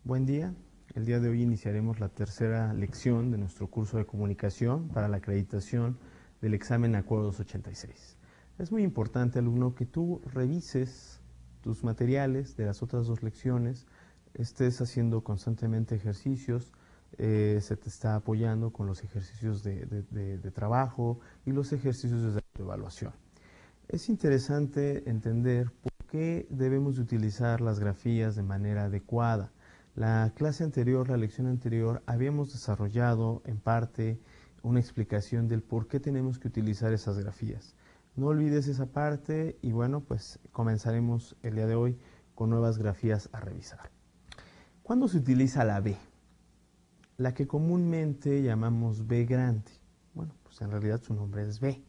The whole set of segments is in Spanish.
Buen día. El día de hoy iniciaremos la tercera lección de nuestro curso de comunicación para la acreditación del examen Acuerdo 286. Es muy importante, alumno, que tú revises tus materiales de las otras dos lecciones, estés haciendo constantemente ejercicios, se te está apoyando con los ejercicios de trabajo y los ejercicios de evaluación. Es interesante entender por qué debemos de utilizar las grafías de manera adecuada. La clase anterior, la lección anterior, habíamos desarrollado en parte una explicación del por qué tenemos que utilizar esas grafías. No olvides esa parte y bueno, pues comenzaremos el día de hoy con nuevas grafías a revisar. ¿Cuándo se utiliza la B? La que comúnmente llamamos B grande. Bueno, pues en realidad su nombre es B.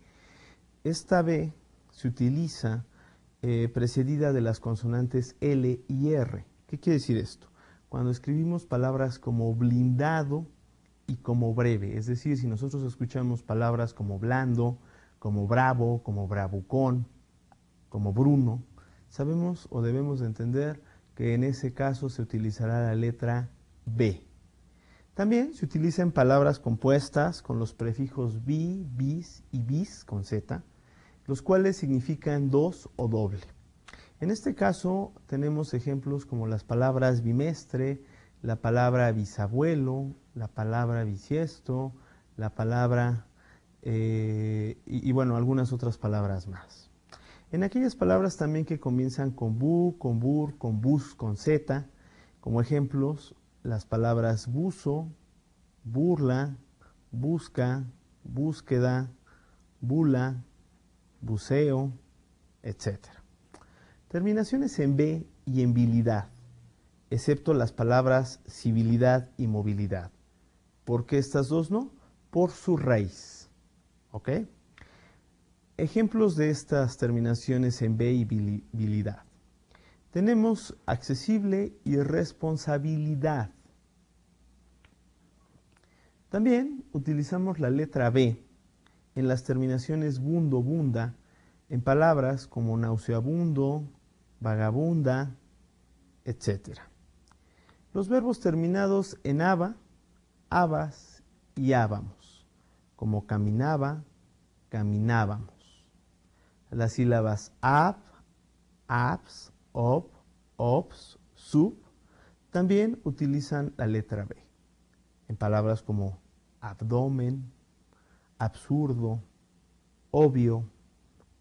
Esta B se utiliza precedida de las consonantes L y R. ¿Qué quiere decir esto? Cuando escribimos palabras como blindado y como breve, es decir, si nosotros escuchamos palabras como blando, como bravo, como bravucón, como Bruno, sabemos o debemos de entender que en ese caso se utilizará la letra B. También se utiliza en palabras compuestas con los prefijos bi, bis y bis con Z, los cuales significan dos o doble. En este caso tenemos ejemplos como las palabras bimestre, la palabra bisabuelo, la palabra bisiesto, la palabra y bueno, algunas otras palabras más. En aquellas palabras también que comienzan con bu, con bur, con bus, con z, como ejemplos, las palabras buzo, burla, busca, búsqueda, bula, buceo, etc. Terminaciones en B y en bilidad, excepto las palabras civilidad y movilidad. ¿Por qué estas dos no? Por su raíz. ¿Ok? Ejemplos de estas terminaciones en B y bilidad. Tenemos accesible y responsabilidad. También utilizamos la letra B en las terminaciones bundo, bunda, en palabras como nauseabundo, vagabunda, etc. Los verbos terminados en aba, abas y ábamos, como caminaba, caminábamos. Las sílabas ab, abs, ob, ops, sub, también utilizan la letra B, en palabras como abdomen, absurdo, obvio,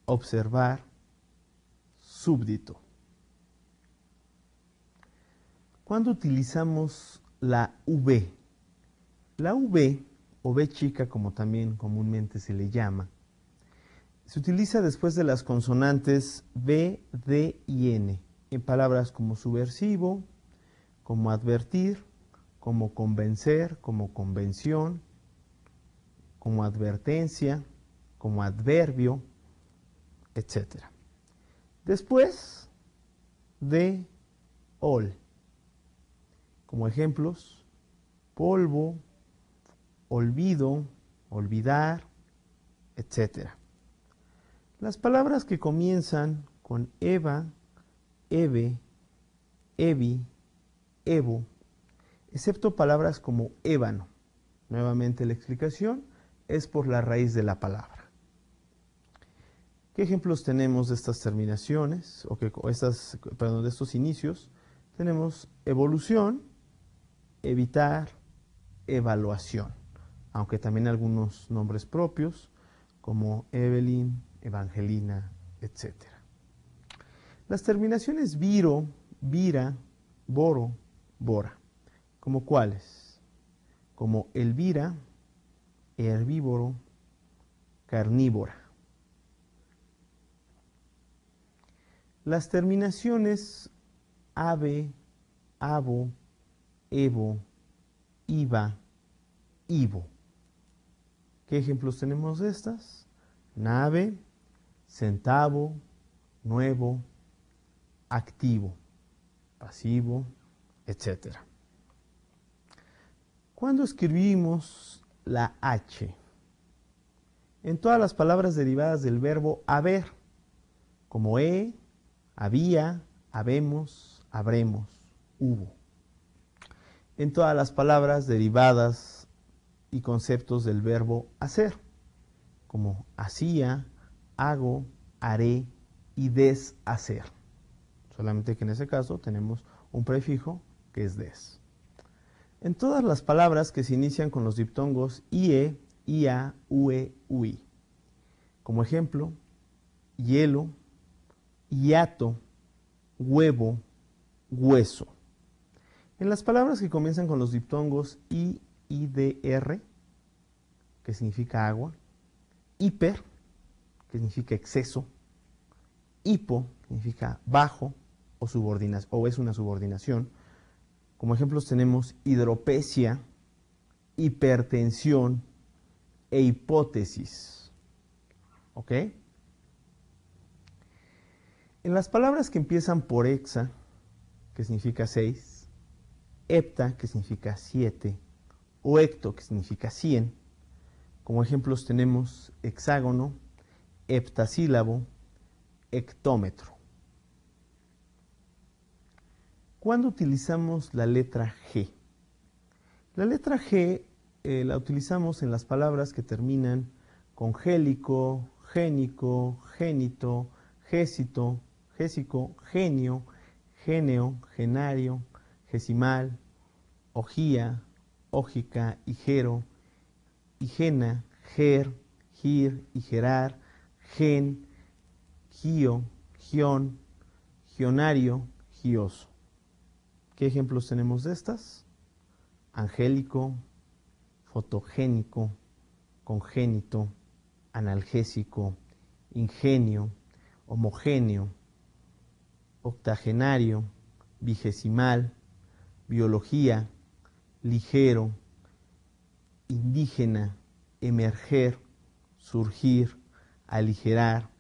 observar, súbdito. ¿Cuándo utilizamos la V? La V, o V chica como también comúnmente se le llama, se utiliza después de las consonantes B, D y N, en palabras como subversivo, como advertir, como convencer, como convención, como advertencia, como adverbio, etc. Después de ol, como ejemplos, polvo, olvido, olvidar, etc. Las palabras que comienzan con Eva, Eve, Evi, Evo, excepto palabras como ébano. Nuevamente la explicación es por la raíz de la palabra. ¿Qué ejemplos tenemos de estas terminaciones, de estos inicios? Tenemos evolución, evitar, evaluación, aunque también algunos nombres propios, como Evelyn, Evangelina, etc. Las terminaciones viro, vira, boro, bora, ¿como cuáles? Como elvira, herbívoro, carnívora. Las terminaciones ave, avo, evo, iva, ivo. ¿Qué ejemplos tenemos de estas? Nave, centavo, nuevo, activo, pasivo, etc. ¿Cuándo escribimos la H? En todas las palabras derivadas del verbo haber, como había, habemos, habremos, hubo. En todas las palabras derivadas y conceptos del verbo hacer, como hacía, hago, haré y deshacer. Solamente que en ese caso tenemos un prefijo que es des. En todas las palabras que se inician con los diptongos ie, ia, ue, ui. Como ejemplo, hielo, hiato, huevo, hueso. En las palabras que comienzan con los diptongos i, idr, que significa agua, hiper, que significa exceso, hipo, que significa bajo o es una subordinación. Como ejemplos tenemos hidropesia, hipertensión e hipótesis. ¿Ok? En las palabras que empiezan por hexa, que significa 6, hepta, que significa 7, o hecto, que significa 100, como ejemplos tenemos hexágono, heptasílabo, hectómetro. ¿Cuándo utilizamos la letra G? La letra G la utilizamos en las palabras que terminan con gélico, génico, génito, gésito, gésico, genio, géneo, genario, gesimal, ogía, ógica, higero, higena, ger, gir, higerar, gen, gio, gión, gionario, gioso. ¿Qué ejemplos tenemos de estas? Angélico, fotogénico, congénito, analgésico, ingenio, homogéneo, octogenario, vigesimal, biología, ligero, indígena, emerger, surgir, aligerar,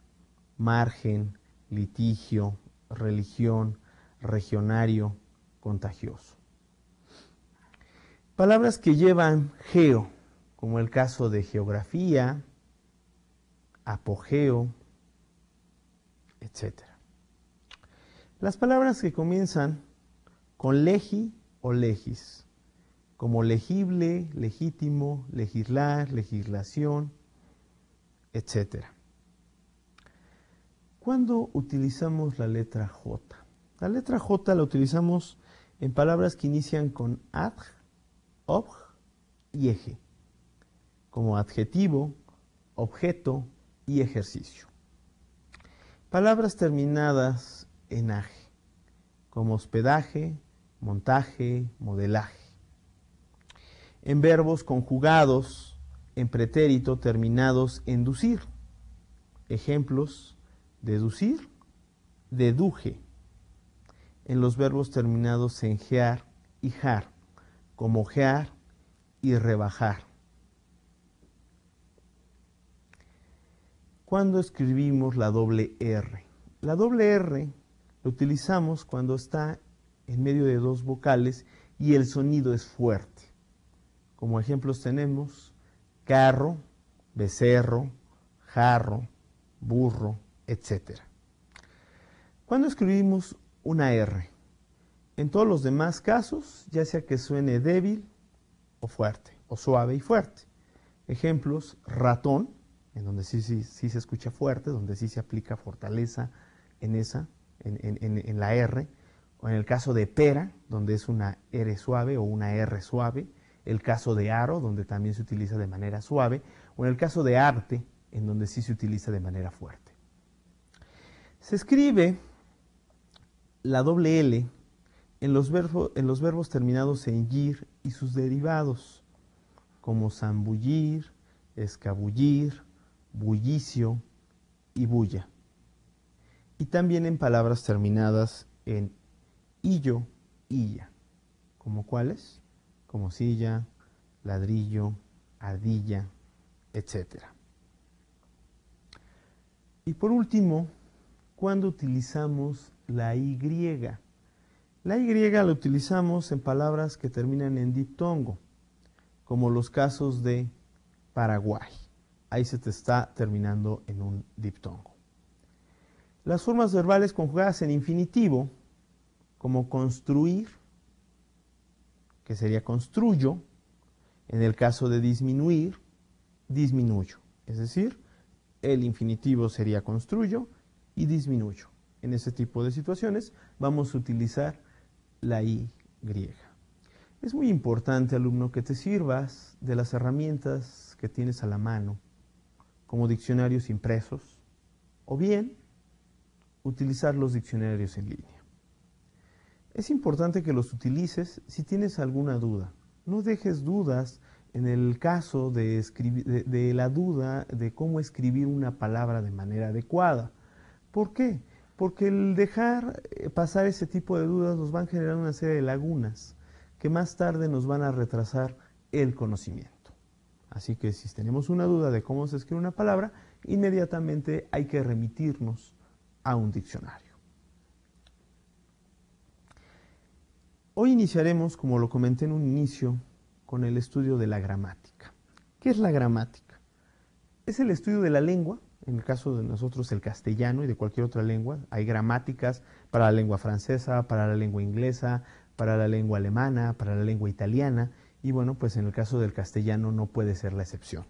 margen, litigio, religión, regionario, contagioso. Palabras que llevan geo, como el caso de geografía, apogeo, etc. Las palabras que comienzan con legi o legis, como legible, legítimo, legislar, legislación, etc. ¿Cuándo utilizamos la letra J? La letra J la utilizamos en palabras que inician con adj, obj y eje, como adjetivo, objeto y ejercicio. Palabras terminadas en aje, como hospedaje, montaje, modelaje. En verbos conjugados en pretérito terminados en ducir. Ejemplos: deducir, deduje. En los verbos terminados en gear y jar, como gear y rebajar. ¿Cuándo escribimos la doble R? La doble R la utilizamos cuando está en medio de dos vocales y el sonido es fuerte. Como ejemplos tenemos carro, becerro, jarro, burro, etc. ¿Cuándo escribimos una R? en todos los demás casos, ya sea que suene débil o fuerte, o suave y fuerte. Ejemplos: ratón, en donde sí se escucha fuerte, donde sí se aplica fortaleza en la R, o en el caso de pera, donde es una R suave o una R suave, el caso de aro, donde también se utiliza de manera suave, o en el caso de arte, en donde sí se utiliza de manera fuerte. Se escribe la doble L en los verbos terminados en yir y sus derivados, como zambullir, escabullir, bullicio y bulla. Y también en palabras terminadas en illo, illa. ¿Como cuáles? Como silla, ladrillo, ardilla, etc. Y por último, ¿cuándo utilizamos la Y? La Y la utilizamos en palabras que terminan en diptongo, como los casos de Paraguay. Ahí se te está terminando en un diptongo. Las formas verbales conjugadas en infinitivo, como construir, que sería construyo, en el caso de disminuir, disminuyo. Es decir, el infinitivo sería construyo y disminuyo. En ese tipo de situaciones vamos a utilizar la Y. Es muy importante, alumno, que te sirvas de las herramientas que tienes a la mano, como diccionarios impresos, o bien utilizar los diccionarios en línea. Es importante que los utilices si tienes alguna duda. No dejes dudas en el caso de la duda de cómo escribir una palabra de manera adecuada. ¿Por qué? Porque el dejar pasar ese tipo de dudas nos van a generar una serie de lagunas que más tarde nos van a retrasar el conocimiento. Así que si tenemos una duda de cómo se escribe una palabra, inmediatamente hay que remitirnos a un diccionario. Hoy iniciaremos, como lo comenté en un inicio, con el estudio de la gramática. ¿Qué es la gramática? Es el estudio de la lengua, en el caso de nosotros el castellano y de cualquier otra lengua. Hay gramáticas para la lengua francesa, para la lengua inglesa, para la lengua alemana, para la lengua italiana, y bueno, pues en el caso del castellano no puede ser la excepción.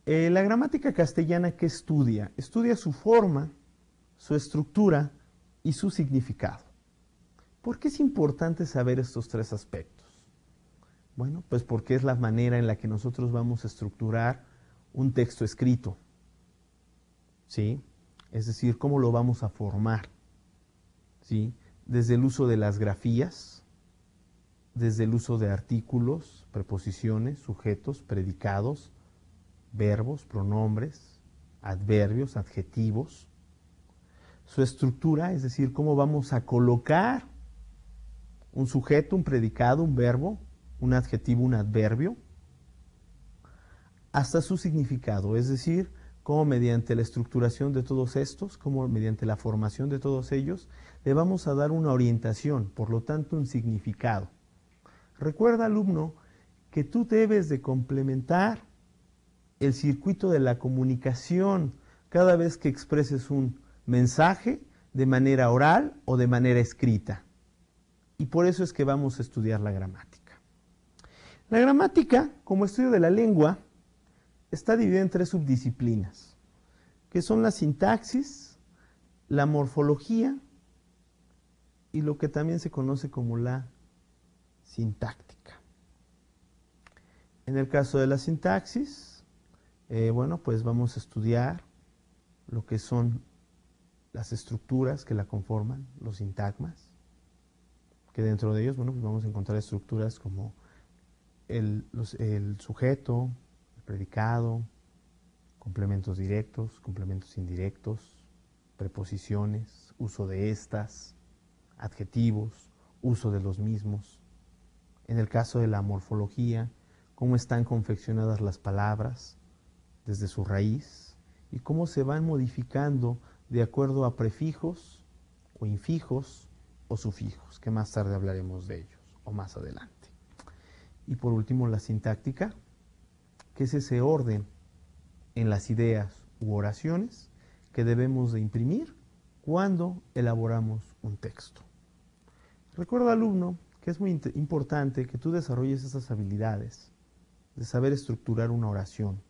La gramática castellana, ¿qué estudia? Estudia su forma, su estructura y su significado. ¿Por qué es importante saber estos tres aspectos? Bueno, pues porque es la manera en la que nosotros vamos a estructurar un texto escrito, ¿sí? Es decir, cómo lo vamos a formar, ¿sí? Desde el uso de las grafías, desde el uso de artículos, preposiciones, sujetos, predicados, verbos, pronombres, adverbios, adjetivos. Su estructura, es decir, cómo vamos a colocar un sujeto, un predicado, un verbo, un adjetivo, un adverbio, hasta su significado, es decir, cómo mediante la estructuración de todos estos, cómo mediante la formación de todos ellos, le vamos a dar una orientación, por lo tanto un significado. Recuerda, alumno, que tú debes de complementar el circuito de la comunicación cada vez que expreses un mensaje de manera oral o de manera escrita. Y por eso es que vamos a estudiar la gramática. La gramática, como estudio de la lengua, está dividida en tres subdisciplinas, que son la sintaxis, la morfología y lo que también se conoce como la sintáctica. En el caso de la sintaxis, bueno, pues vamos a estudiar lo que son las estructuras que la conforman, los sintagmas, que dentro de ellos, bueno, pues vamos a encontrar estructuras como el sujeto, el predicado, complementos directos, complementos indirectos, preposiciones, uso de estas, adjetivos, uso de los mismos. En el caso de la morfología, cómo están confeccionadas las palabras desde su raíz y cómo se van modificando de acuerdo a prefijos o infijos o sufijos, que más tarde hablaremos de ellos, o más adelante. Y por último, la sintáctica, que es ese orden en las ideas u oraciones que debemos de imprimir cuando elaboramos un texto. Recuerda, alumno, que es muy importante que tú desarrolles esas habilidades de saber estructurar una oración,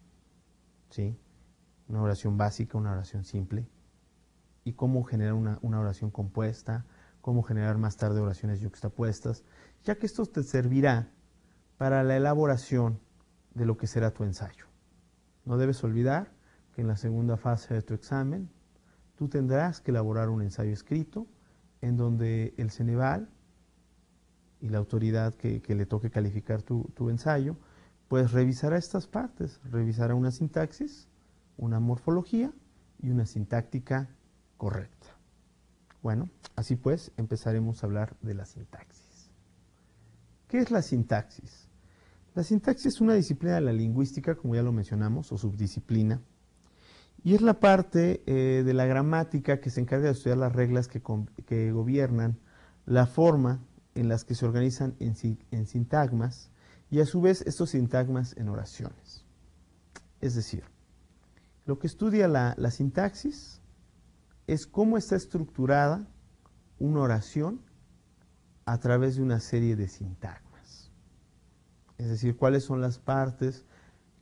¿sí? Una oración básica, una oración simple, y cómo generar una oración compuesta, cómo generar más tarde oraciones yuxtapuestas, ya que esto te servirá para la elaboración de lo que será tu ensayo. No debes olvidar que en la segunda fase de tu examen tú tendrás que elaborar un ensayo escrito en donde el Ceneval y la autoridad que le toque calificar tu ensayo, pues revisará estas partes, revisará una sintaxis, una morfología y una sintáctica correcta. Bueno, así pues empezaremos a hablar de la sintaxis. ¿Qué es la sintaxis? La sintaxis es una disciplina de la lingüística, como ya lo mencionamos, o subdisciplina, y es la parte de la gramática que se encarga de estudiar las reglas que gobiernan la forma en las que se organizan en sintagmas y a su vez estos sintagmas en oraciones. Es decir, lo que estudia la sintaxis es cómo está estructurada una oración a través de una serie de sintagmas. Es decir, cuáles son las partes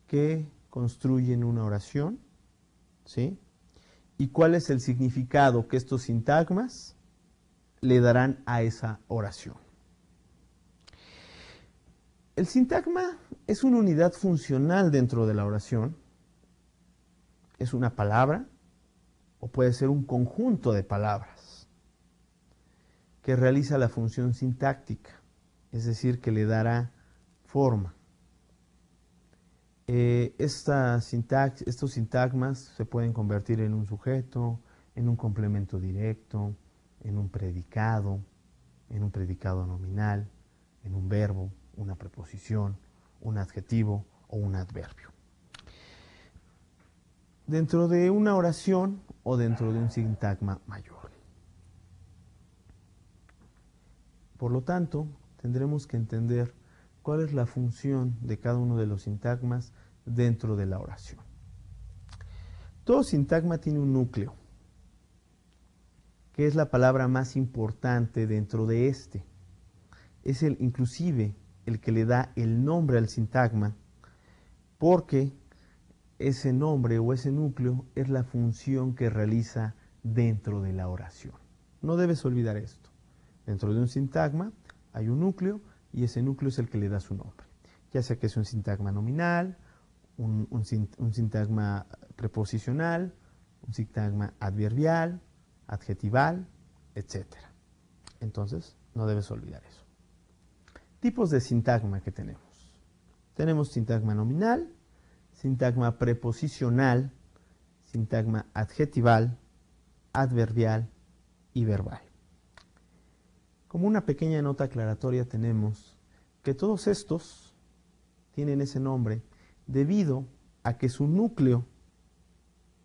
que construyen una oración, ¿sí? Y cuál es el significado que estos sintagmas le darán a esa oración. El sintagma es una unidad funcional dentro de la oración. Es una palabra o puede ser un conjunto de palabras que realiza la función sintáctica, es decir, que le dará forma. Estos sintagmas se pueden convertir en un sujeto, en un complemento directo, en un predicado nominal, en un verbo, una preposición, un adjetivo o un adverbio. Dentro de una oración o dentro de un sintagma mayor. Por lo tanto, tendremos que entender cuál es la función de cada uno de los sintagmas dentro de la oración. Todo sintagma tiene un núcleo, que es la palabra más importante dentro de este. Es inclusive el que le da el nombre al sintagma, porque ese nombre o ese núcleo es la función que realiza dentro de la oración. No debes olvidar esto. Dentro de un sintagma hay un núcleo y ese núcleo es el que le da su nombre. Ya sea que es un sintagma nominal, un sintagma preposicional, un sintagma adverbial, adjetival, etc. Entonces, no debes olvidar eso. Tipos de sintagma que tenemos. Tenemos sintagma nominal, sintagma preposicional, sintagma adjetival, adverbial y verbal. Como una pequeña nota aclaratoria tenemos que todos estos tienen ese nombre debido a que su núcleo,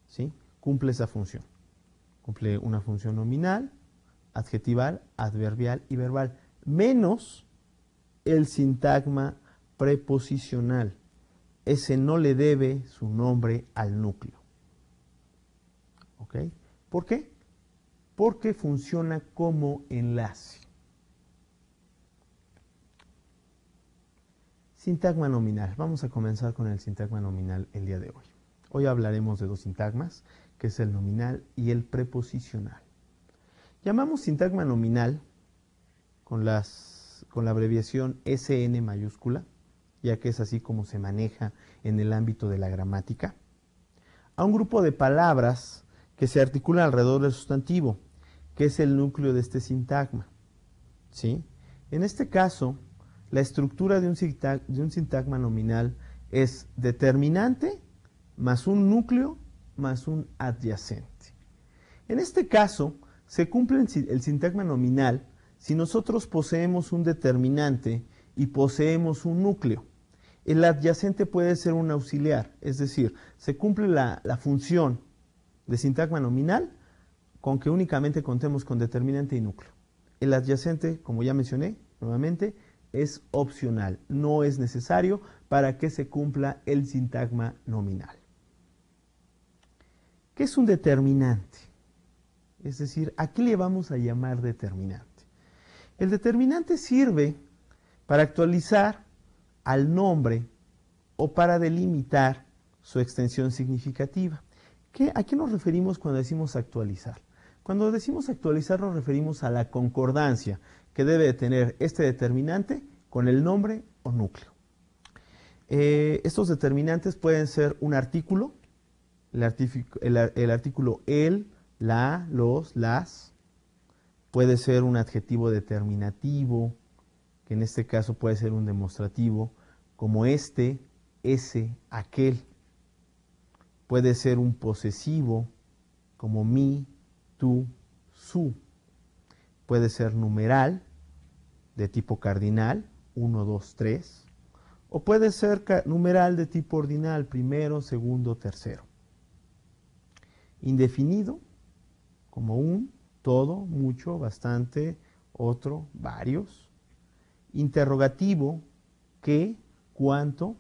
¿sí?, cumple esa función. Cumple una función nominal, adjetival, adverbial y verbal, menos el sintagma preposicional. Ese no le debe su nombre al núcleo. ¿Ok? ¿Por qué? Porque funciona como enlace. Sintagma nominal. Vamos a comenzar con el sintagma nominal el día de hoy. Hoy hablaremos de dos sintagmas, que es el nominal y el preposicional. Llamamos sintagma nominal con la abreviación SN mayúscula, ya que es así como se maneja en el ámbito de la gramática, a un grupo de palabras que se articulan alrededor del sustantivo, que es el núcleo de este sintagma, ¿sí? En este caso, la estructura de un sintagma nominal es determinante más un núcleo más un adyacente. En este caso, se cumple el sintagma nominal si nosotros poseemos un determinante y poseemos un núcleo. El adyacente puede ser un auxiliar, es decir, se cumple la función de sintagma nominal con que únicamente contemos con determinante y núcleo. El adyacente, como ya mencioné nuevamente, es opcional, no es necesario para que se cumpla el sintagma nominal. ¿Qué es un determinante? Es decir, ¿a qué le vamos a llamar determinante? El determinante sirve para actualizar al nombre o para delimitar su extensión significativa. ¿A qué nos referimos cuando decimos actualizar? Cuando decimos actualizar nos referimos a la concordancia que debe de tener este determinante con el nombre o núcleo. Estos determinantes pueden ser un artículo, el artículo el, la, los, las. Puede ser un adjetivo determinativo, que en este caso puede ser un demostrativo, como este, ese, aquel. Puede ser un posesivo, como mi, tú, su. Puede ser numeral, de tipo cardinal, 1, 2, 3. O puede ser numeral de tipo ordinal, primero, segundo, tercero. Indefinido, como un, todo, mucho, bastante, otro, varios. Interrogativo, qué, cuánto.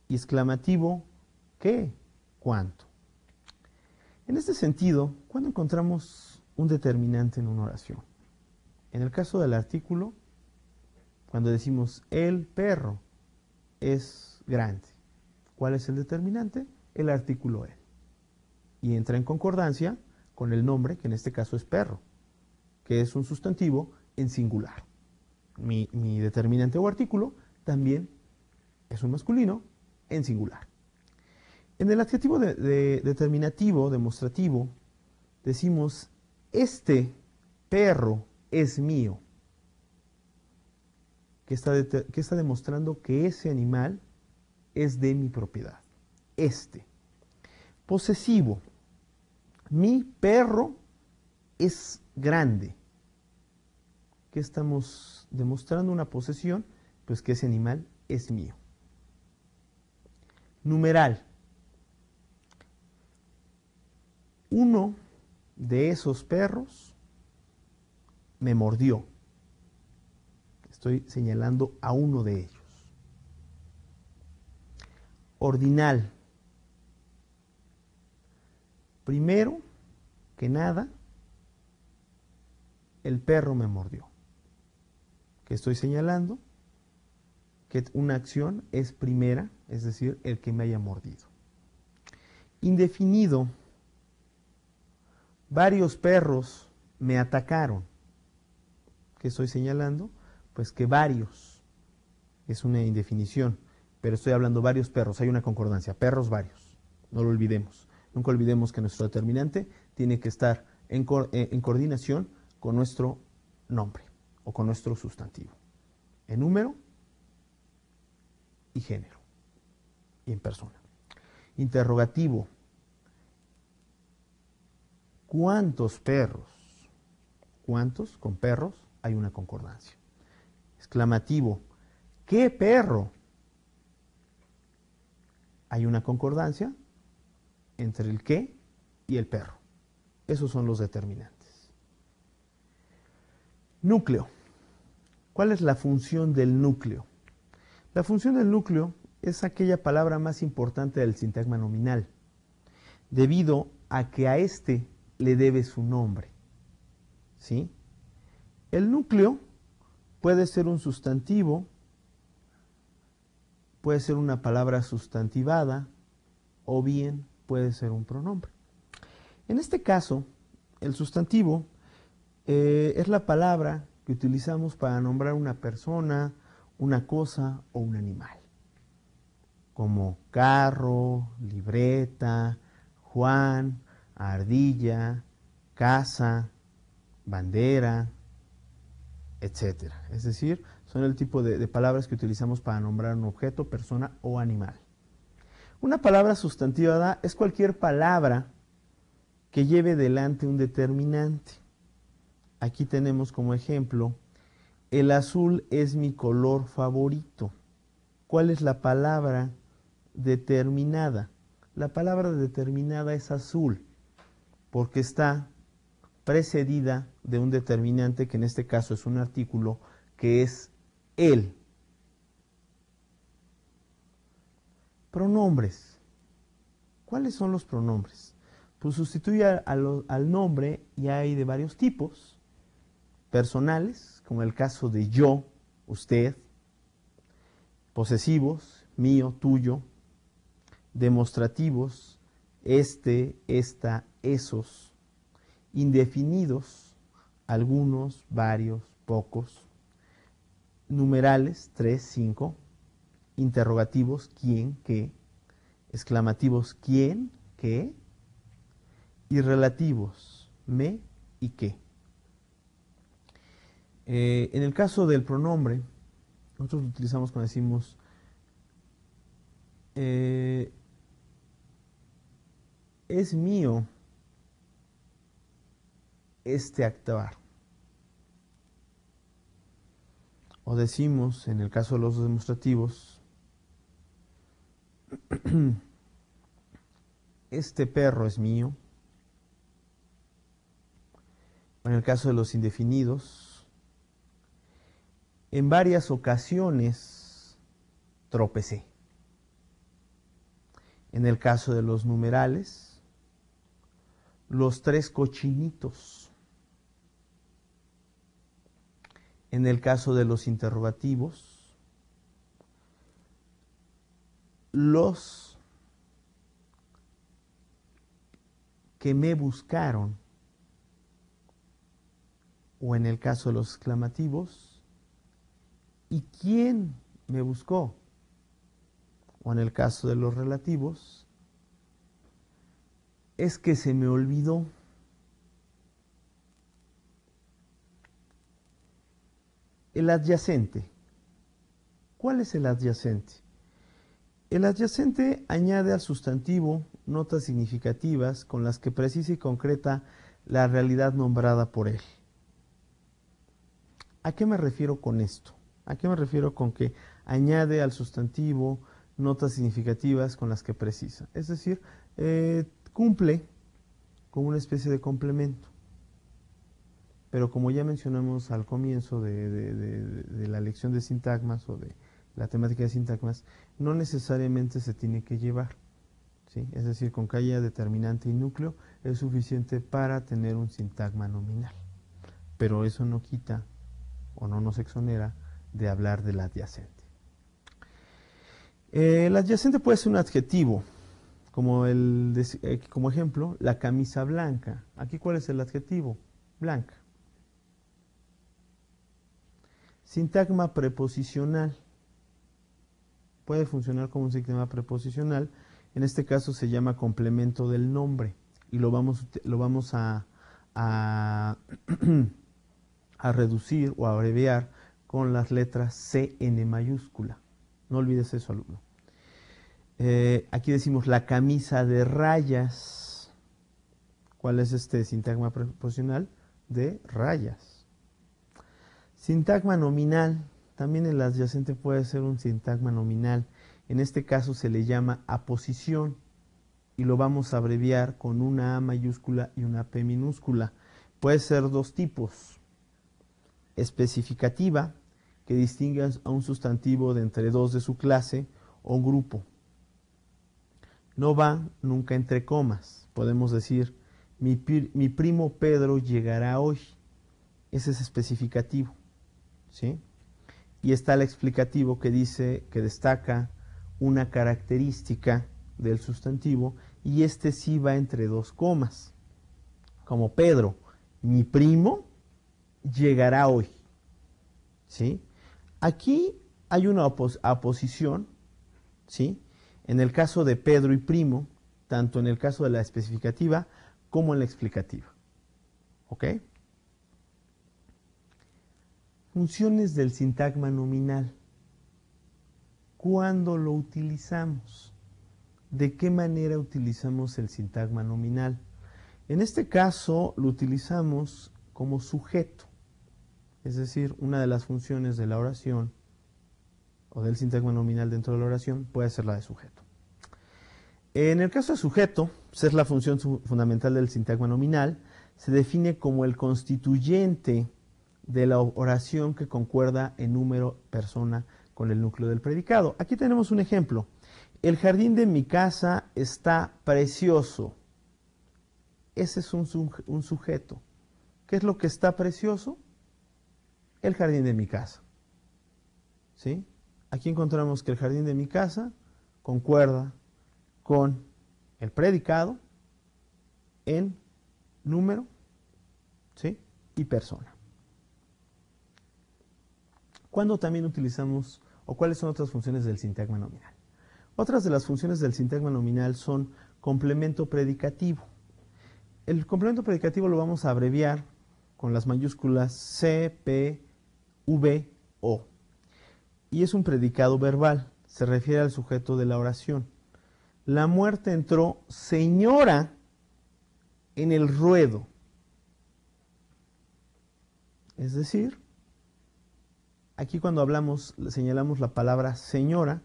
Y exclamativo, qué, cuánto. En este sentido, ¿cuándo encontramos un determinante en una oración? En el caso del artículo, cuando decimos el perro es grande. ¿Cuál es el determinante? El artículo el. Y entra en concordancia con el nombre, que en este caso es perro, que es un sustantivo en singular. Mi determinante o artículo también es un masculino en singular. En el adjetivo determinativo, demostrativo, decimos, este perro es mío. Que está demostrando que ese animal es de mi propiedad. Este. Posesivo. Mi perro es grande. ¿Qué estamos demostrando? Una posesión, pues que ese animal es mío. Numeral. Uno de esos perros me mordió. Estoy señalando a uno de ellos. Ordinal. Primero que nada, el perro me mordió. ¿Qué estoy señalando? Que una acción es primera, es decir, el que me haya mordido. Indefinido. Varios perros me atacaron. ¿Qué estoy señalando? Pues que varios es una indefinición, pero estoy hablando varios perros, hay una concordancia, perros varios, no lo olvidemos. Nunca olvidemos que nuestro determinante tiene que estar en coordinación con nuestro nombre o con nuestro sustantivo, en número y género y en persona. Interrogativo. ¿Cuántos perros? ¿Cuántos? Con perros hay una concordancia. Exclamativo. ¿Qué perro? Hay una concordancia entre el qué y el perro. Esos son los determinantes. Núcleo. ¿Cuál es la función del núcleo? La función del núcleo es aquella palabra más importante del sintagma nominal, debido a que a este le debe su nombre. ¿Sí? El núcleo puede ser un sustantivo, puede ser una palabra sustantivada, o bien puede ser un pronombre. En este caso, el sustantivo es la palabra que utilizamos para nombrar una persona, una cosa o un animal, como carro, libreta, Juan, ardilla, casa, bandera, etc. Es decir, son el tipo de palabras que utilizamos para nombrar un objeto, persona o animal. Una palabra sustantivada es cualquier palabra que lleve delante un determinante. Aquí tenemos como ejemplo, el azul es mi color favorito. ¿Cuál es la palabra determinada? La palabra determinada es azul, porque está precedida de un determinante que en este caso es un artículo, que es el. Pronombres. ¿Cuáles son los pronombres? Pues sustituye al nombre y hay de varios tipos, personales, como el caso de yo, usted, posesivos, mío, tuyo, demostrativos, este, esta, esos, indefinidos, algunos, varios, pocos, numerales, 3, 5, interrogativos, quién, qué, exclamativos, quién, qué, y relativos, me y qué. En el caso del pronombre, nosotros lo utilizamos cuando decimos es mío este actuar. O decimos, en el caso de los demostrativos, este perro es mío. O en el caso de los indefinidos, en varias ocasiones tropecé. En el caso de los numerales, los 3 cochinitos. En el caso de los interrogativos, los que me buscaron. O en el caso de los exclamativos, ¿y quién me buscó? O en el caso de los relativos, es que se me olvidó. El adyacente. ¿Cuál es el adyacente? El adyacente añade al sustantivo notas significativas con las que precisa y concreta la realidad nombrada por él. ¿A qué me refiero con esto? ¿A qué me refiero con que añade al sustantivo notas significativas con las que precisa? Es decir, cumple como una especie de complemento. Pero como ya mencionamos al comienzo de la lección de sintagmas o de la temática de sintagmas, no necesariamente se tiene que llevar, ¿sí? Es decir, con que haya determinante y núcleo es suficiente para tener un sintagma nominal. Pero eso no quita o no nos exonera de hablar del adyacente. El adyacente puede ser un adjetivo, como ejemplo, la camisa blanca. Aquí, ¿cuál es el adjetivo? Blanca. Sintagma preposicional. Puede funcionar como un sintagma preposicional. En este caso se llama complemento del nombre y lo vamos a reducir o a abreviar con las letras CN mayúscula. No olvides eso, alumno. Aquí decimos la camisa de rayas. ¿Cuál es este sintagma preposicional? De rayas. Sintagma nominal. También el adyacente puede ser un sintagma nominal. En este caso se le llama aposición y lo vamos a abreviar con una A mayúscula y una P minúscula. Puede ser dos tipos. Especificativa, que distingue a un sustantivo de entre dos de su clase o un grupo. No va nunca entre comas. Podemos decir, mi primo Pedro llegará hoy. Ese es especificativo, ¿sí? Y está el explicativo que dice, que destaca una característica del sustantivo y este sí va entre dos comas. Como Pedro, mi primo llegará hoy, ¿sí? Aquí hay una aposición, ¿sí? En el caso de Pedro y primo, tanto en el caso de la especificativa como en la explicativa. ¿Ok? Funciones del sintagma nominal. ¿Cuándo lo utilizamos? ¿De qué manera utilizamos el sintagma nominal? En este caso lo utilizamos como sujeto. Es decir, una de las funciones de la oración o del sintagma nominal dentro de la oración puede ser la de sujeto. En el caso de sujeto, pues es la función fundamental del sintagma nominal, se define como el constituyente de la oración que concuerda en número, persona con el núcleo del predicado. Aquí tenemos un ejemplo. El jardín de mi casa está precioso. Ese es un sujeto. ¿Qué es lo que está precioso? el jardín de mi casa. ¿Sí? Aquí encontramos que el jardín de mi casa concuerda con el predicado en número, ¿sí? Y persona. ¿Cuándo también utilizamos, o cuáles son otras funciones del sintagma nominal? Otras de las funciones del sintagma nominal son complemento predicativo. El complemento predicativo lo vamos a abreviar con las mayúsculas C, P, V, O. Y es un predicado verbal, se refiere al sujeto de la oración. La muerte entró, señora, en el ruedo. Es decir, aquí cuando hablamos, señalamos la palabra señora,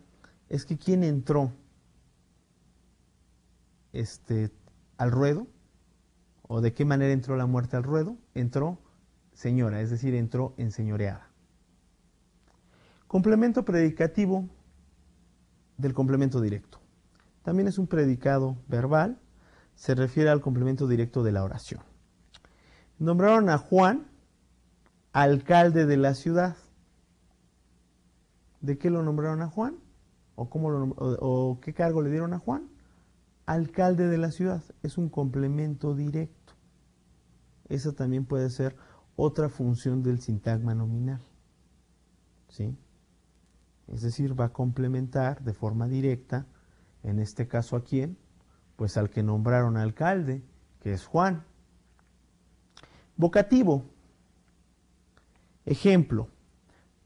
es que ¿quién entró al ruedo? ¿O de qué manera entró la muerte al ruedo? Entró señora, es decir, entró enseñoreada. Complemento predicativo del complemento directo. También es un predicado verbal, se refiere al complemento directo de la oración. Nombraron a Juan alcalde de la ciudad. ¿De qué lo nombraron a Juan? ¿O qué cargo le dieron a Juan? Alcalde de la ciudad. Es un complemento directo. Esa también puede ser otra función del sintagma nominal. ¿Sí? Es decir, va a complementar de forma directa, en este caso ¿a quién? Pues al que nombraron alcalde, que es Juan. Vocativo. Ejemplo,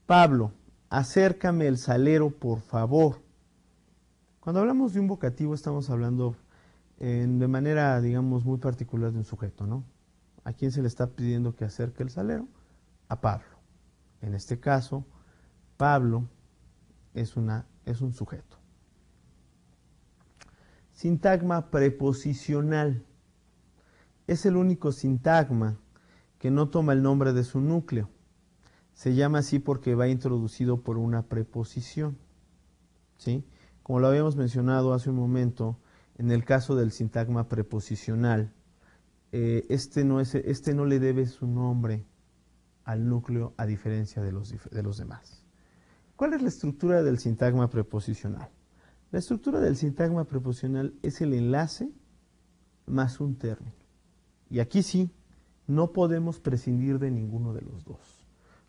Pablo, acércame el salero, por favor. Cuando hablamos de un vocativo estamos hablando de manera, digamos, muy particular de un sujeto, ¿no? ¿A quién se le está pidiendo que acerque el salero? A Pablo. En este caso, Pablo es un sujeto. Sintagma preposicional. Es el único sintagma que no toma el nombre de su núcleo. Se llama así porque va introducido por una preposición. ¿Sí? Como lo habíamos mencionado hace un momento, en el caso del sintagma preposicional, este no le debe su nombre al núcleo a diferencia de los demás. ¿Cuál es la estructura del sintagma preposicional? La estructura del sintagma preposicional es el enlace más un término. Y aquí sí, no podemos prescindir de ninguno de los dos.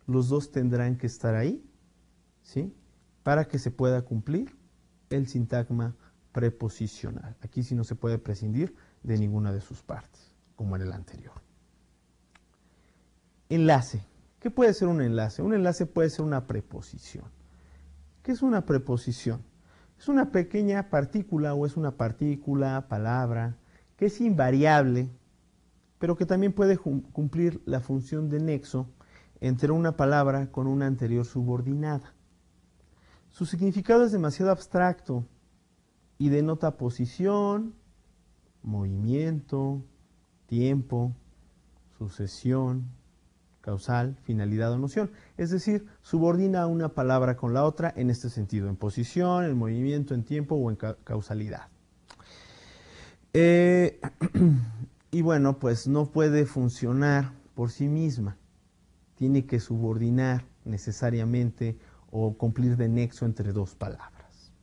Los dos tendrán que estar ahí, ¿sí? Para que se pueda cumplir el sintagma preposicional. Aquí sí no se puede prescindir de ninguna de sus partes, como en el anterior. Enlace. ¿Qué puede ser un enlace? Un enlace puede ser una preposición. ¿Qué es una preposición? Es una pequeña partícula o es una partícula, palabra, que es invariable, pero que también puede cumplir la función de nexo entre una palabra con una anterior subordinada. Su significado es demasiado abstracto y denota posición, movimiento, tiempo, sucesión, causal, finalidad o noción. Es decir, subordina una palabra con la otra en este sentido, en posición, en movimiento, en tiempo o en causalidad. Y bueno, pues no puede funcionar por sí misma. Tiene que subordinar necesariamente o cumplir de nexo entre dos palabras.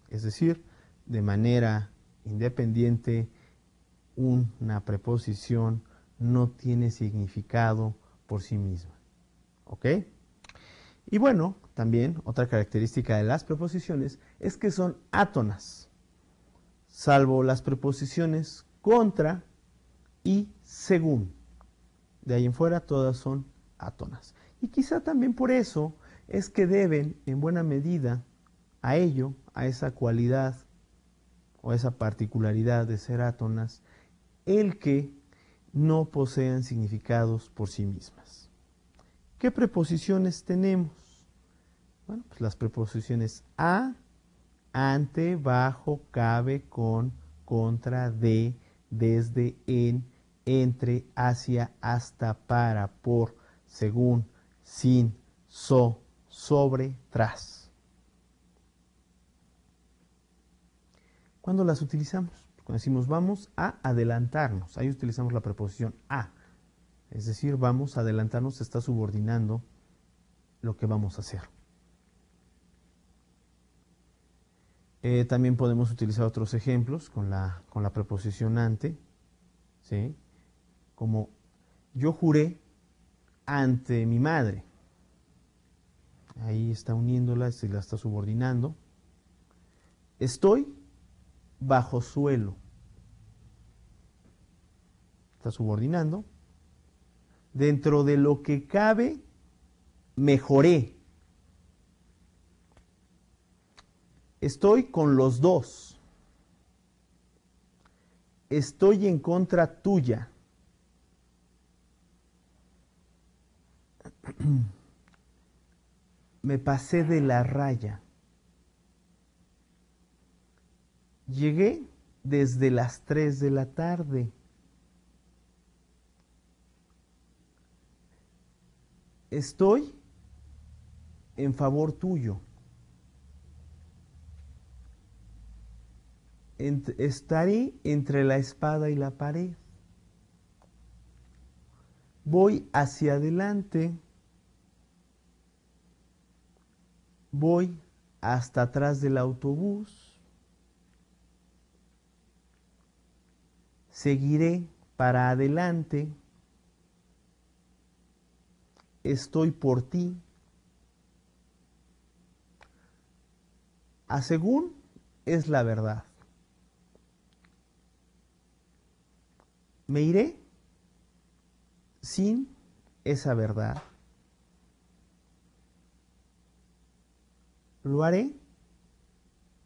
Es decir, de manera independiente, una preposición no tiene significado por sí misma. ¿Ok? Y bueno, también otra característica de las preposiciones es que son átonas, salvo las preposiciones contra y según. De ahí en fuera todas son átonas. Y quizá también por eso es que deben, en buena medida, a ello, a esa cualidad o esa particularidad de ser átonas, el que no posean significados por sí mismas. ¿Qué preposiciones tenemos? Bueno, pues las preposiciones a, ante, bajo, cabe, con, contra, de, desde, en, entre, hacia, hasta, para, por, según, sin, so, sobre, tras. ¿Cuándo las utilizamos? Cuando decimos vamos a adelantarnos, ahí utilizamos la preposición a. Es decir, vamos a adelantarnos, se está subordinando lo que vamos a hacer. También podemos utilizar otros ejemplos con la preposición ante, ¿sí? Como yo juré ante mi madre. Ahí está uniéndola, se la está subordinando. Estoy bajo suelo. Está subordinando. Dentro de lo que cabe, mejoré. Estoy con los dos. Estoy en contra tuya. Me pasé de la raya. Llegué desde las 3 de la tarde. Estoy en favor tuyo. Estaré entre la espada y la pared. Voy hacia adelante. Voy hasta atrás del autobús. Seguiré para adelante. Estoy por ti. A según es la verdad. Me iré sin esa verdad. Lo haré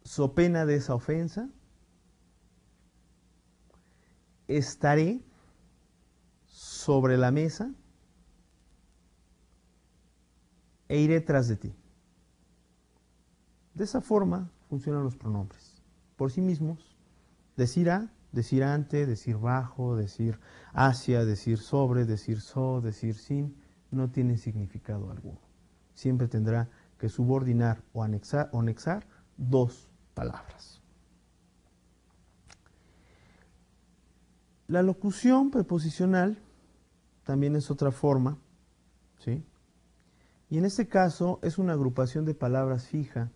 so pena de esa ofensa. Estaré sobre la mesa e iré tras de ti. De esa forma funcionan los pronombres. Por sí mismos, decir a, decir ante, decir bajo, decir hacia, decir sobre, decir so, decir sin, no tiene significado alguno. Siempre tendrá que subordinar o anexar dos palabras. La locución preposicional también es otra forma, ¿sí? Y en este caso es una agrupación de palabras fija,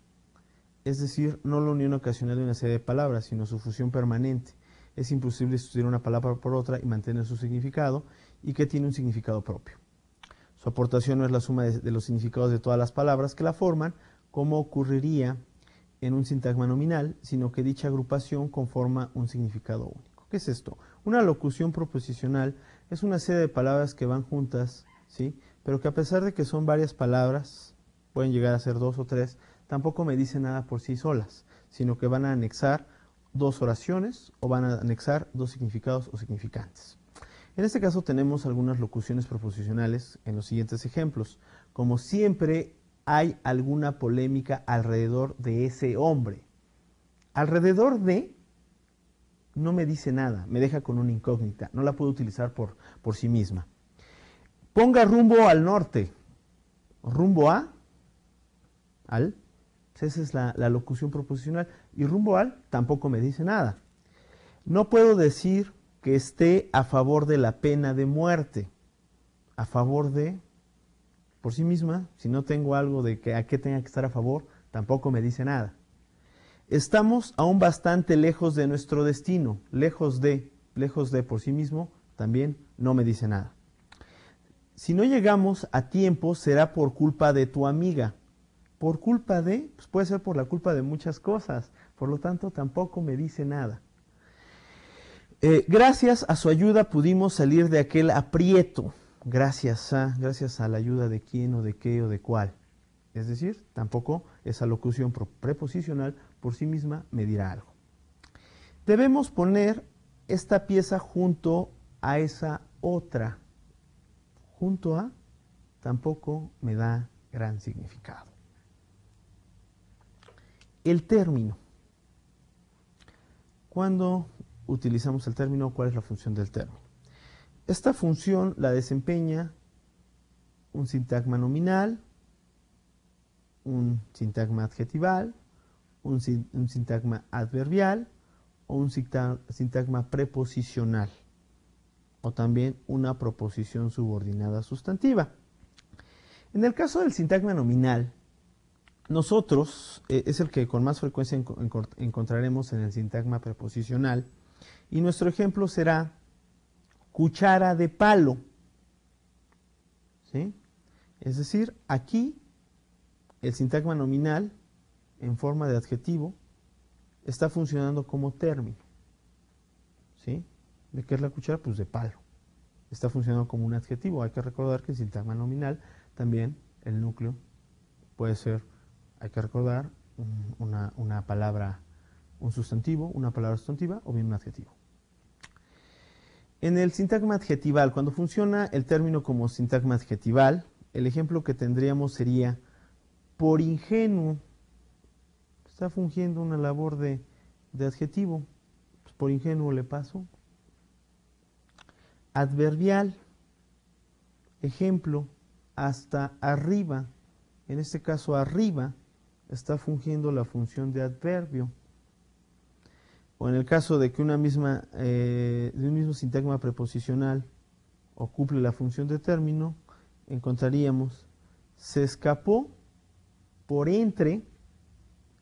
es decir, no la unión ocasional de una serie de palabras, sino su fusión permanente. Es imposible sustituir una palabra por otra y mantener su significado, y que tiene un significado propio. Su aportación no es la suma de los significados de todas las palabras que la forman, como ocurriría en un sintagma nominal, sino que dicha agrupación conforma un significado único. ¿Qué es esto? Una locución proposicional es una serie de palabras que van juntas, ¿sí? Pero que a pesar de que son varias palabras, pueden llegar a ser 2 o 3, tampoco me dicen nada por sí solas, sino que van a anexar dos oraciones o van a anexar dos significados o significantes. En este caso tenemos algunas locuciones proposicionales en los siguientes ejemplos. Como siempre hay alguna polémica alrededor de ese hombre. Alrededor de no me dice nada, me deja con una incógnita, no la puedo utilizar por sí misma. Ponga rumbo al norte. Rumbo a, al, esa es la locución proposicional. Y rumbo al tampoco me dice nada. No puedo decir que esté a favor de la pena de muerte. A favor de, por sí misma, si no tengo algo de que a qué tenga que estar a favor, tampoco me dice nada. Estamos aún bastante lejos de nuestro destino. Lejos de por sí mismo, también no me dice nada. Si no llegamos a tiempo, será por culpa de tu amiga. Por culpa de, pues puede ser por la culpa de muchas cosas. Por lo tanto, tampoco me dice nada. Gracias a su ayuda pudimos salir de aquel aprieto. Gracias a la ayuda de quién o de qué o de cuál. Es decir, tampoco esa locución preposicional por sí misma me dirá algo. Debemos poner esta pieza junto a esa otra. Junto a tampoco me da gran significado. El término. ¿Cuándo utilizamos el término? ¿Cuál es la función del término? Esta función la desempeña un sintagma nominal, un sintagma adjetival, un sintagma adverbial o un sintagma preposicional, o también una proposición subordinada sustantiva. En el caso del sintagma nominal, nosotros es el que con más frecuencia encontraremos en el sintagma preposicional, y nuestro ejemplo será cuchara de palo, ¿sí? Es decir, aquí el sintagma nominal en forma de adjetivo está funcionando como término, ¿sí? ¿De qué es la cuchara? Pues de palo. Está funcionando como un adjetivo. Hay que recordar que el sintagma nominal también, el núcleo, puede ser, hay que recordar, una palabra, un sustantivo, una palabra sustantiva o bien un adjetivo. En el sintagma adjetival, cuando funciona el término como sintagma adjetival, el ejemplo que tendríamos sería por ingenuo. Está fungiendo una labor de adjetivo. Pues por ingenuo le paso. Adverbial, ejemplo, hasta arriba. En este caso, arriba está fungiendo la función de adverbio. O en el caso de que de un mismo sintagma preposicional ocupe la función de término, encontraríamos se escapó por entre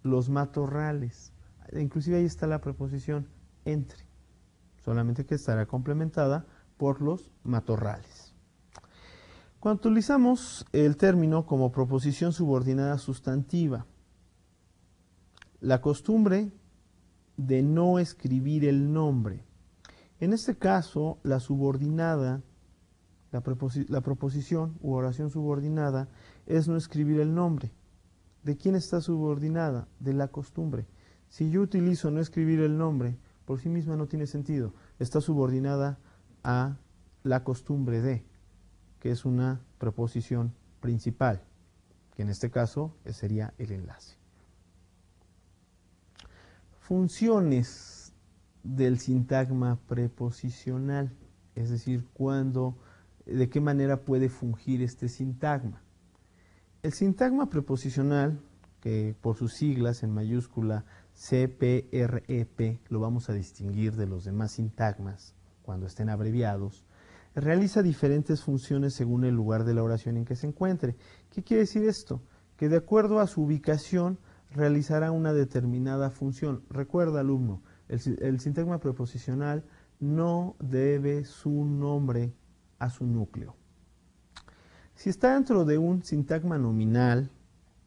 los matorrales. Inclusive ahí está la preposición entre, solamente que estará complementada por los matorrales. Cuando utilizamos el término como proposición subordinada sustantiva, la costumbre de no escribir el nombre. En este caso, la subordinada, la proposición u oración subordinada es no escribir el nombre. ¿De quién está subordinada? De la costumbre. Si yo utilizo no escribir el nombre, por sí misma no tiene sentido. Está subordinada a la costumbre de, que es una preposición principal, que en este caso sería el enlace. Funciones del sintagma preposicional, es decir, de qué manera puede fungir este sintagma. El sintagma preposicional, que por sus siglas en mayúscula CPREP lo vamos a distinguir de los demás sintagmas cuando estén abreviados, realiza diferentes funciones según el lugar de la oración en que se encuentre. ¿Qué quiere decir esto? Que de acuerdo a su ubicación realizará una determinada función. Recuerda, alumno, el sintagma preposicional no debe su nombre a su núcleo. Si está dentro de un sintagma nominal,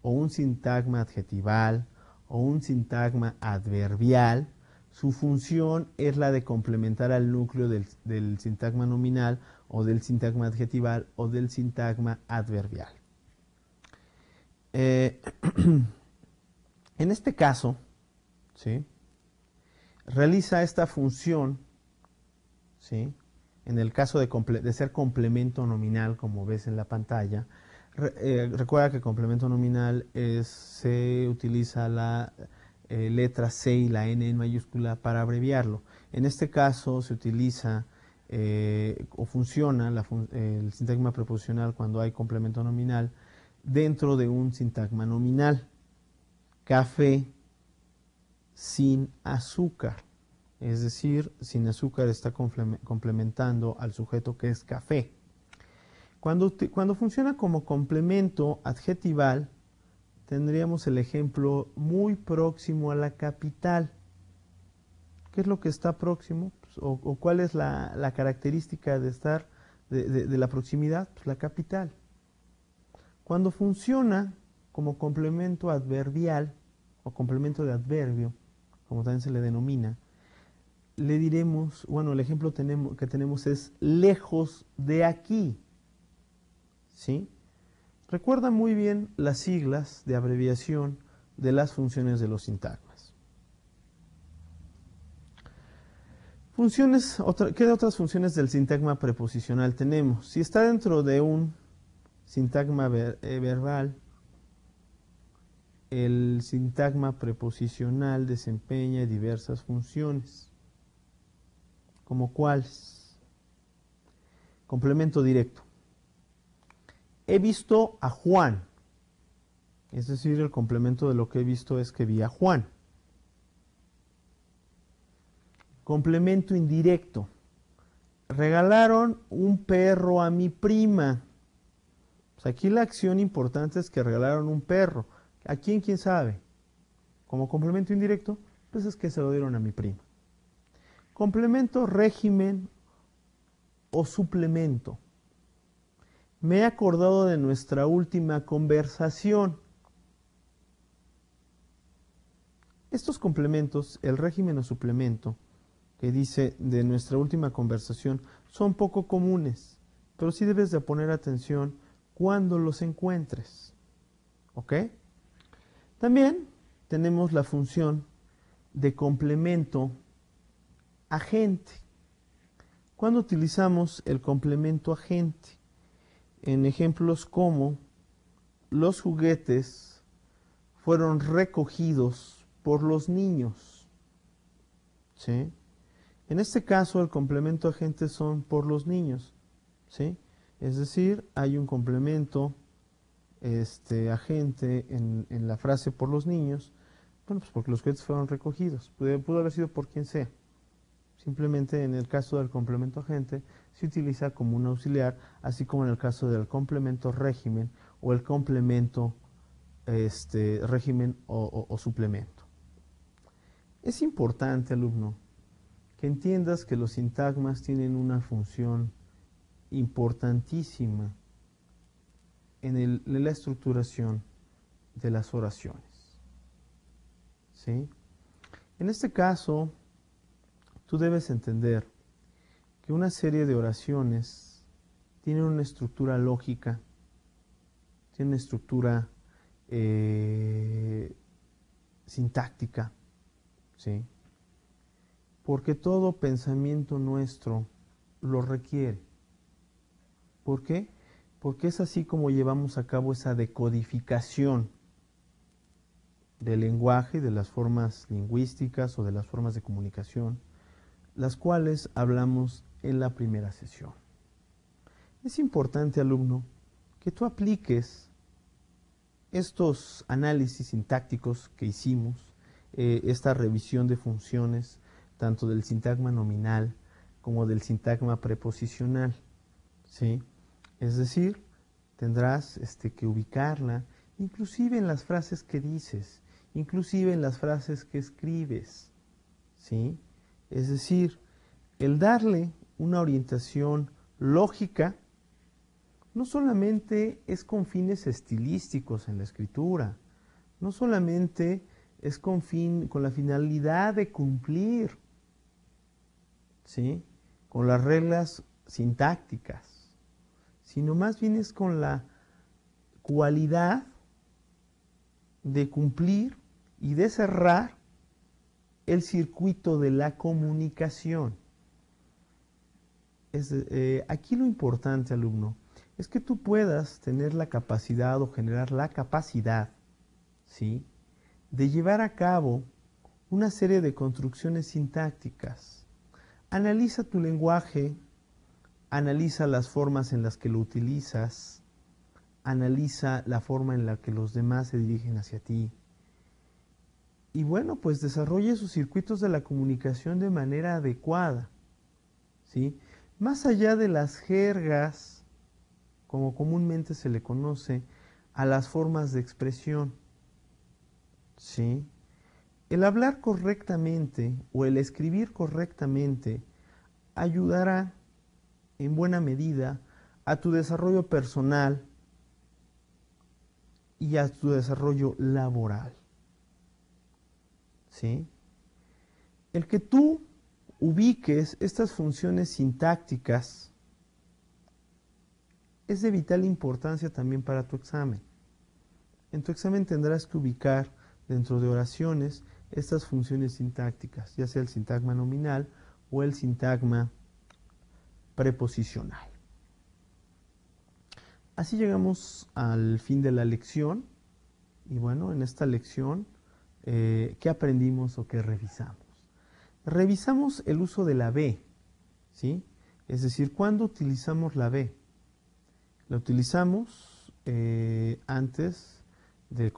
o un sintagma adjetival, o un sintagma adverbial, su función es la de complementar al núcleo del sintagma nominal, o del sintagma adjetival, o del sintagma adverbial. En este caso, ¿sí?, realiza esta función, ¿sí?, en el caso de ser complemento nominal, como ves en la pantalla. Recuerda que complemento nominal se utiliza la letra C y la N en mayúscula para abreviarlo. En este caso se utiliza o funciona el sintagma preposicional cuando hay complemento nominal dentro de un sintagma nominal. Café sin azúcar. Es decir, sin azúcar está complementando al sujeto que es café. Cuando funciona como complemento adjetival, tendríamos el ejemplo muy próximo a la capital. ¿Qué es lo que está próximo? Pues, o cuál es la característica de estar de la proximidad? Pues la capital. Cuando funciona como complemento adverbial o complemento de adverbio, como también se le denomina, le diremos, bueno, el ejemplo que tenemos es lejos de aquí, ¿sí? Recuerda muy bien las siglas de abreviación de las funciones de los sintagmas. ¿Qué otras funciones del sintagma preposicional tenemos? Si está dentro de un sintagma verbal, el sintagma preposicional desempeña diversas funciones. ¿Como cuáles? Complemento directo. He visto a Juan. Es decir, el complemento de lo que he visto es que vi a Juan. Complemento indirecto. Regalaron un perro a mi prima. sea, aquí la acción importante es que regalaron un perro. ¿A quién? ¿Quién sabe? Como complemento indirecto, pues es que se lo dieron a mi prima. Complemento, régimen o suplemento. Me he acordado de nuestra última conversación. Estos complementos, el régimen o suplemento, que dice de nuestra última conversación, son poco comunes, pero sí debes de poner atención cuando los encuentres. ¿Ok? También tenemos la función de complemento agente. ¿Cuándo utilizamos el complemento agente? En ejemplos como los juguetes fueron recogidos por los niños. ¿Sí? En este caso, el complemento agente son por los niños. ¿Sí? Es decir, hay un complemento agente en la frase por los niños. Bueno, pues porque los juguetes fueron recogidos. Pudo haber sido por quien sea. Simplemente en el caso del complemento agente se utiliza como un auxiliar, así como en el caso del complemento régimen o el complemento régimen o suplemento. Es importante, alumno, que entiendas que los sintagmas tienen una función importantísima en la estructuración de las oraciones. ¿Sí? En este caso, tú debes entender que una serie de oraciones tienen una estructura lógica, tienen una estructura sintáctica, ¿sí? Porque todo pensamiento nuestro lo requiere. ¿Por qué? Porque es así como llevamos a cabo esa decodificación del lenguaje, de las formas lingüísticas o de las formas de comunicación, las cuales hablamos en la primera sesión. Es importante, alumno, que tú apliques estos análisis sintácticos que hicimos, esta revisión de funciones, tanto del sintagma nominal como del sintagma preposicional, ¿sí? Es decir, tendrás que ubicarla, inclusive en las frases que dices, inclusive en las frases que escribes, ¿sí? Es decir, el darle una orientación lógica no solamente es con fines estilísticos en la escritura, no solamente es con la finalidad de cumplir, ¿sí?, con las reglas sintácticas, sino más bien es con la cualidad de cumplir y de cerrar el circuito de la comunicación. Aquí lo importante, alumno, es que tú puedas tener la capacidad o generar la capacidad, ¿sí?, de llevar a cabo una serie de construcciones sintácticas. Analiza tu lenguaje, analiza las formas en las que lo utilizas, analiza la forma en la que los demás se dirigen hacia ti. Y bueno, pues desarrolla esos circuitos de la comunicación de manera adecuada, ¿sí? Más allá de las jergas, como comúnmente se le conoce, a las formas de expresión, ¿sí? El hablar correctamente o el escribir correctamente ayudará en buena medida a tu desarrollo personal y a tu desarrollo laboral, ¿sí? El que tú ubiques estas funciones sintácticas es de vital importancia también para tu examen. En tu examen tendrás que ubicar dentro de oraciones estas funciones sintácticas, ya sea el sintagma nominal o el sintagma preposicional. Así llegamos al fin de la lección. Y bueno, en esta lección, ¿qué aprendimos o qué revisamos? Revisamos el uso de la B, ¿sí? Es decir, ¿cuándo utilizamos la B? La utilizamos antes de